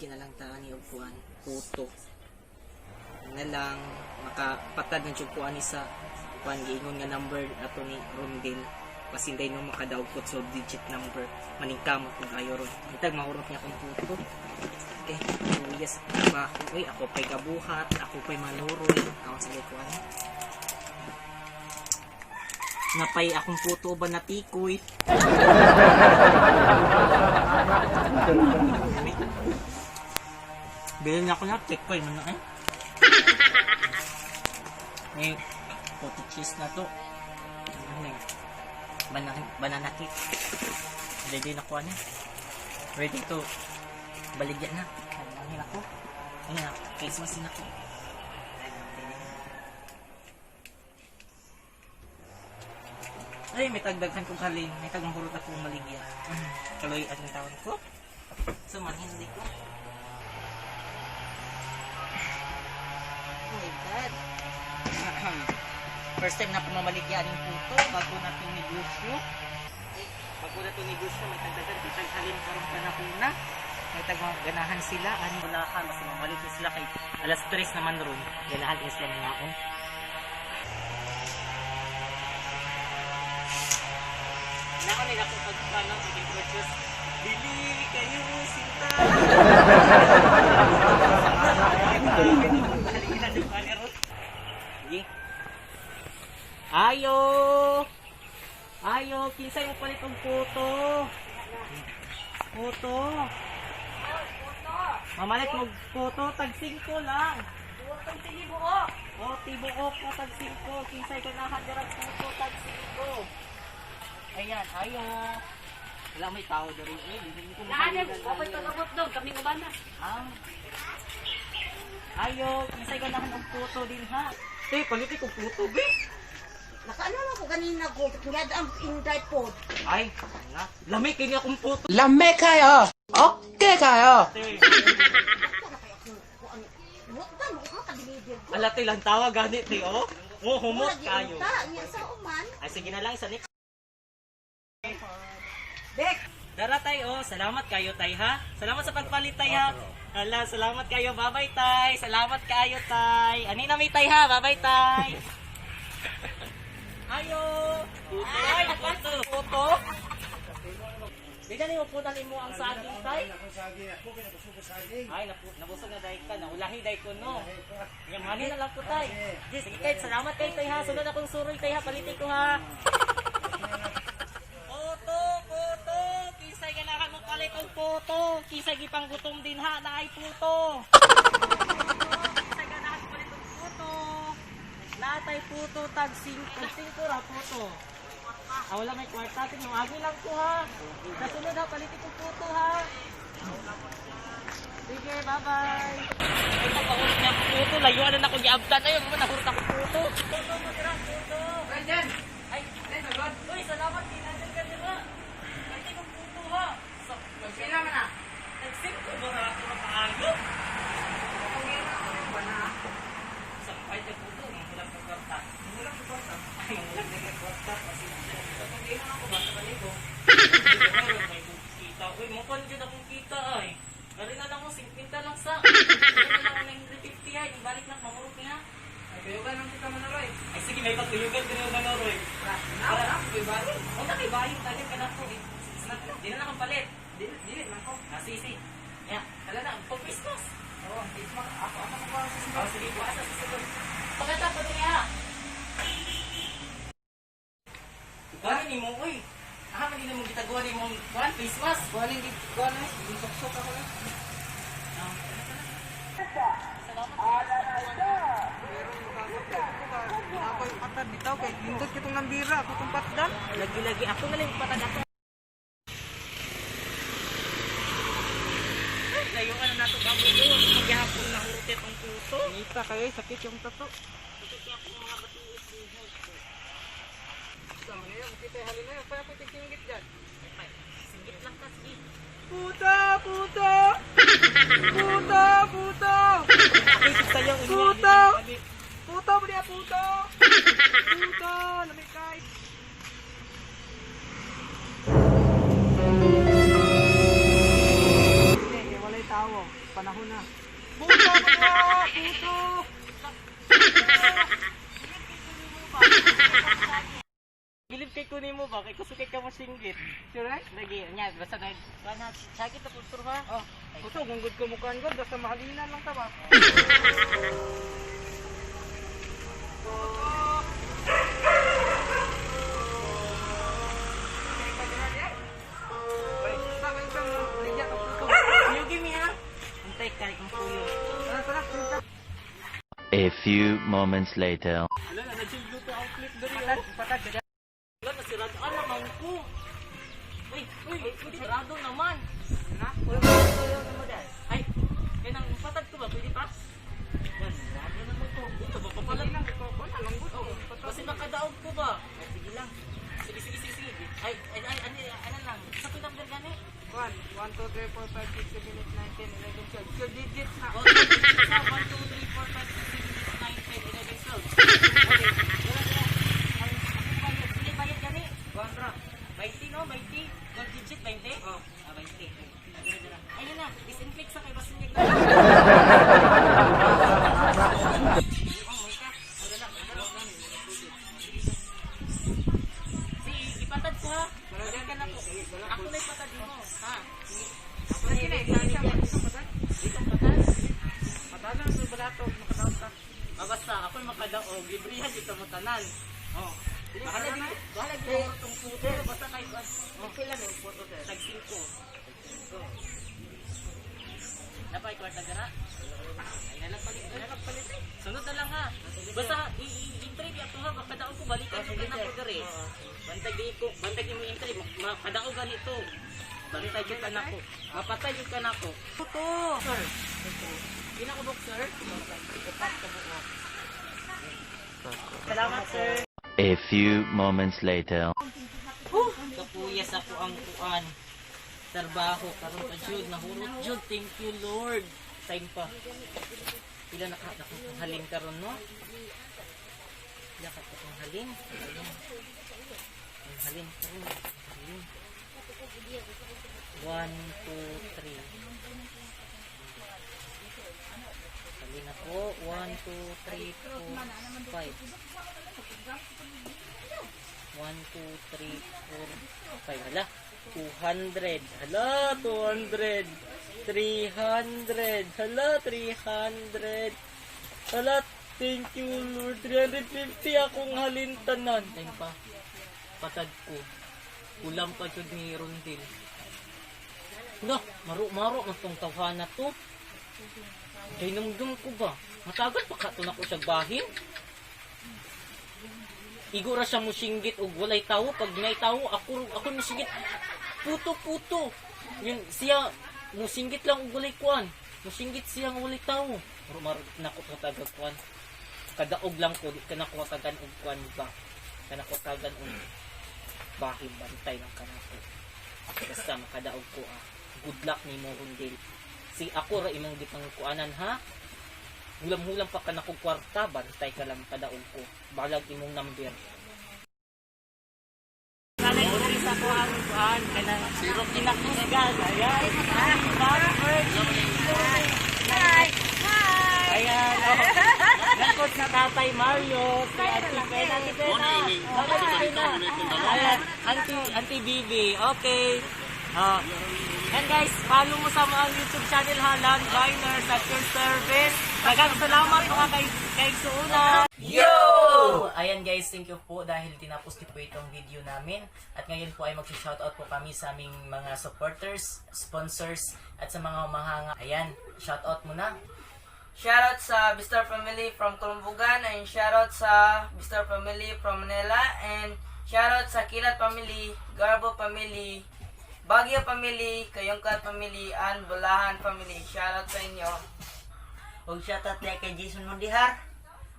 baligyan na lang taan ni Upuan puto na lang makapatad ng tsupuan ni sa kuan giingon nga number ato ni Rondel pasinday no makadaog ko so digit number maningkamot kung ayo ron itag mahurot niya kung puto okay so yes ba uy ako pay kabuhat ako pay manuroy ako sa kuan napay akong puto ba natikoy bilhin niya ako na take ko man na may puto cheese na to banana cake ready na ko na ready to baligyan na ayun ako ayun na Christmas na ko ay may tagdaghan kong halin may tagmahurot akong maligyan kaloy at ng tawon ko so manhindi ko oh my god first time na pumamaligyan ng puto bago na itong negosyo bago na itong negosyo may tagdagan kitang halin karong panahon na may tagganahan sila ano walahan kasi mamalit sila kay alas 3 naman ron ganahan din sila ng naon naon nila kung pagkano pag-introduce bili kayo sinta ayo ayo kinsay mo palit og puto puto mamalit mo puto tag 5 lang tag tibuok oh tibuok na tag 5 kinsay ganahan dira puto tag 5 ayan ayo wala may tao diri hindi ko Lahat kapag pagabot dog kami ubana. Ayo, kinsay ganahan og puto din ha. Pagiti ko puto be. Nakaano lang ko ganina ko, ngad ang inday pod. Ay, na. Lami kini akong puto. Lame kayo. Okay kayo. Alati lang tawa gani ti oh. Oh, humot kayo. Sa uman. Ay sige na lang sa next. Dek. Dara tay oh, salamat kayo tay ha. Salamat sa pagpalit tay ha. Ala, salamat kayo. Bye-bye tay. Salamat kayo tay. Ani na may tay ha. Bye-bye tay. Ayo. Ay, puto. Puto. Di gani mo putan mo ang saging tay. Ay, nabusog na dai ka. Naulahi dai ko no. Yang mali na lang ko tay. Sige tay, salamat kay tay ha. Sunod akong suroy tay ha. Palitin ko ha. Puto. Kisay ganahan mo palit og puto. Kisay gipang gutom din ha na ay puto. Kisay ganahan mo palit og puto. Latay puto tag 5 ra puto. Wala may kwarta tin yung agi lang ko ha. Kasunod ha palit og puto ha. Sige, bye-bye. Ay pagpahulog niya ako puto. Layuan na ako giabtan ayo mo nahurot ako puto. Puto mo dira puto. Brandon. Ay, Brandon. Uy, salamat din natin ka dira. Sila man na. Nagsip ko ba na ako paano? Sampay na po ito. Mulang pagkarta. Mulang pagkarta? Ay, mulang pagkarta. Kasi hindi na ako ba sa baligo? May kita. Uy, mukhan dyan akong kita ay. Gari na lang mo, 50 lang sa. Gari na lang ako ng 50 ay. Ibalik na, mamurot niya. Ay, kayugan ang kita manaroy. Ay, sige, may pagkayugan din yung manaroy. Para na, kayugan. Huwag na kayugan. Tagal ka na po. Di na lang ang palit. Dili man ko. Sisi. Ya, kala na pag Christmas. Oh, Christmas. Ako mo pa Christmas. Oh, sige, bukas sa susunod. Pagkata pa niya. Gani ni mo oy. Man din mo gitagawa ni mo kuan Christmas. Wali di kuan ni sok-sok ako na. Ako yung patad bitaw kay lindot kitong nambira ako tong patdan. Lagi-lagi ako na lang patad ako. Layuan na nato bago ito. Maghihapon na hurutit ang puso. Nita kayo, sakit yung tato. Sakit niya akong mga batiis. Sama na yun, kita halin na yun. Kaya ko tikinggit dyan. Singit lang kasi. Puta! Puta! Puta! Puta! Ay, sayang. Puta! Puta mo niya, puta! Puta! Lamig kahit. Walay tao trabaho. Panahon na. Puto mo! Puto! Bilib kay kunin mo ba? Kay kusukit ka masinggit. Sure? Lagi, nya, basta na, sakit na pultur ha? Oh, puto, gunggod ko mukhaan ko. Basta mahalinan lang ta ba? Kuyo, give me ha? Antay ka, ikong kuyo. A few moments later. Wala na, nag-sildo to ang clip doon. Wala na, sirado. Ah, naman ko. Uy, sirado naman. Na? Ay, kaya nang patad ko ba? Pwede pa? Yan, sirado naman ko. Ito ba, papalag lang. Kasi nakadaog ko ba? Ay, sige lang. Sige. Ay, ano lang. Sa pinagdal gani? 1, 2, 3, 4, 5, 6, 7, 8, 9, 10, 11, 12. 12 digits na. 1, 2, 3, 4, 5, 6, 7, 8, 9, 10, 11, 12. Okay, wala. Ang bayad. Sige, bayad gani. 1 ra. 20 no? 20? 12 digit, 20? Oh. 20. Ayun na, disinfect sa kay Basinyag na. Ipatad ko ha. Lagyan ka na po. Ako na ipatad mo. Ha? Ako na ipatad. Itong patad. Patagan sa balato. Makadaot ka. Basta ako makadaog. Librihan dito mo tanan. Oh. Bahala dito itong puto. Basta kahit pila na yung puto. Tag 5. Napay kwarta gara. Ay nalagpalit eh. Sunod na lang ha. Basta i-entry ato ha. Makadaog ko balikan yung ka na po gari. Bantag mo entry. Makadaog ganito. Bantay yung ka na ko. Mapatay yung ka na ko. Puto! Sir. Pinakabok sir. Ipapat ka buo. Salamat sir. A few moments later. Kapuyas ako ang kuan. Trabaho karon pa jud nahurot jud. Thank you Lord. Time pa. Pila nakakahalin karon no? Pila ka halin. Halin karon. Halin. 1 2 3. Halin ako. 1 2 3 4 5. 1 2 3 4 5. Hala. 200. Hala, 200. 300. Hala, 300. Hala, thank you Lord. 350 akong halintanan. Time pa. Patad ko. Kulang pa jud ni Rondel. No, maro matong tawhana to. Kay namdum ko ba? Matagal pa kato na ko sa bahin. Igo ra siya musinggit og walay tawo. Pag may tawo, ako musinggit. Puto. Yung siya, musinggit lang og walay kuan. Musinggit siya ang walay tawo. Maro nako tagag kuan. Kadaog lang ko, di ka nako tagan og kuan ba. Kanako tagan og bahin bantay lang kanako. Basta makadaog ko Good luck ni mo Rondel. Si ako ra imong gipang kuanan ha. Hulam-hulam pa ka na kong kwarta, bantay ka lang kadaog ko. Balag imong number. Kanay uri sa ko ang kuan, kanang sirok inakusgan. Ayan. Hi! Ayan. Nagkot na Tatay Mario, si Auntie Pena. Ayan, Auntie Bibi. Okay. And guys, follow mo sa mga YouTube channel ha, Land Biners at your service. Daghang salamat mga kay Suuna. Yo! Ayan guys, thank you po dahil tinapos niyo po itong video namin. At ngayon po ay mag-shoutout po kami sa aming mga supporters, sponsors, at sa mga umahanga. Ayan, shoutout muna. Shoutout sa Bistar Family from Columbugan, and shoutout sa Bistar Family from Manila, and shoutout sa Kilat Family, Garbo Family, Baguio Family, Kayongkat Family, and Bulahan Family. Shoutout sa inyo. Og shoutout niya kay Jason Mundihar.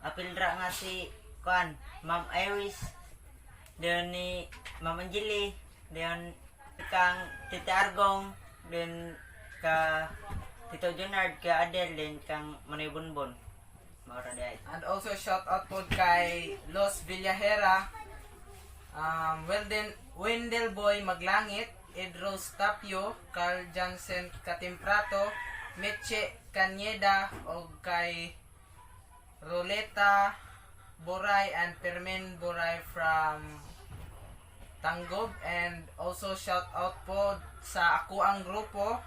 Apil ra nga si Kuan, Ma'am Iris, then ni Ma'am Angeli, then kang Tita Argong, then ka Tito Junard, ka Adel, then kang Manoy Bonbon. Maura day. And also shoutout po kay Los Villajera, Wendell Boy Maglangit, Ed Rose Tapio, Carl Jansen Katimprato, Meche Cañeda o kay Roleta Boray and Permen Boray from Tanggob, and also shout out po sa ako ang grupo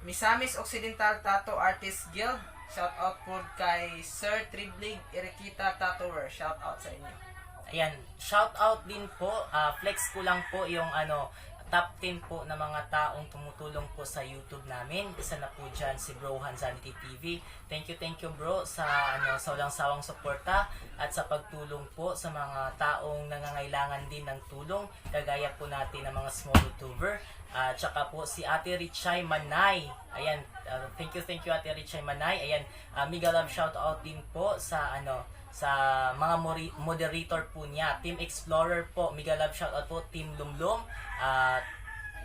Misamis Occidental Tattoo Artist Guild. Shout out po kay Sir Triblig Iriquita Tattooer. Shout out sa inyo. Ayan, shout out din po, flex ko lang po yung top 10 po na mga taong tumutulong po sa YouTube namin. Isa na po dyan si Bro Hanzanity TV. Thank you bro sa sa walang sawang suporta at sa pagtulong po sa mga taong nangangailangan din ng tulong, kagaya po natin ng mga small YouTuber. Tsaka po si Ate Richay Manay. Ayan, thank you Ate Richay Manay. Ayan, mega love shout out din po sa sa mga moderator po niya. Team Explorer po, mega love shout out po. Team Lumlum,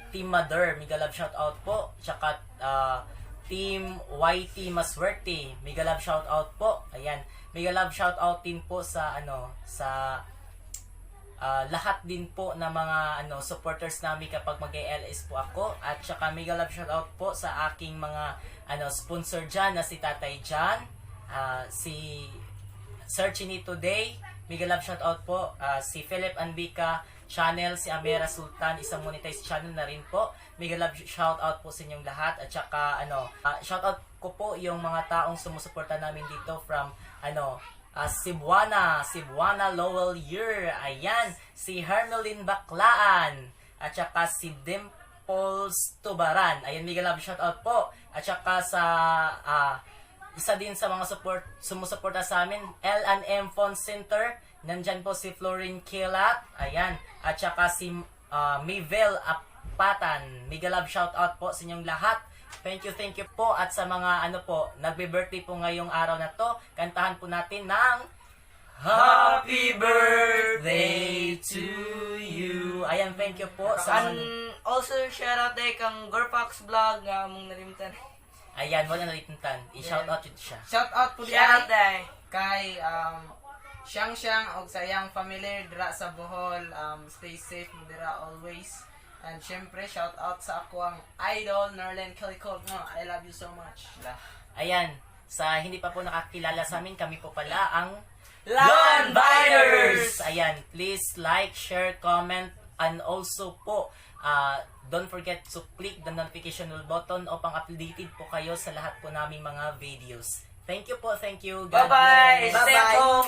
Team Mother, mega love shout out po. Tsaka Team YT Maswerte, mega love shout out po. Ayan, mega love shout out din po sa sa lahat din po na mga supporters namin kapag mag-ALS po ako. At saka mega love shout out po sa aking mga sponsor dyan na si Tatay Jan, si Sir Chini Today, mega love shout out po, si Philip Anbica channel, si Amera Sultan, isang monetized channel na rin po. Mega love shout out po sa inyong lahat. At saka shout out ko po yung mga taong sumusuporta namin dito from Cebuana Lowell Year. Ayan, si Hermeline Baclaan. At saka si Dimples Tubaran. Ayan, mega love shout out po. At saka sa isa din sa mga sumusuporta sa amin, L&M Phone Center. Nandyan po si Florin Kilat. Ayan. At saka si Mayvel Apatan. Mega love shout out po sa inyong lahat. Thank you po. At sa mga nagbe-birthday po ngayong araw na to, kantahan po natin ng Happy Birthday to you. Ayan, thank you po. And also, shout out kang Gorpax Vlog nga mong nalimtan. Ayan, wala na litintan. I-shout out yun siya. Shout out po Shout out kay Siyang og sa iyang family dira sa Bohol. Stay safe mo dira always. And syempre, shout out sa ako ang idol, Nerlen Calicot. I love you so much. Ayan, sa hindi pa po nakakilala sa amin, kami po pala ang Lawn Binders! Ayan, please like, share, comment, and also po, don't forget to click the notification button upang updated po kayo sa lahat po naming mga videos. Thank you po, thank you. God Bye-bye! bless. Stay home!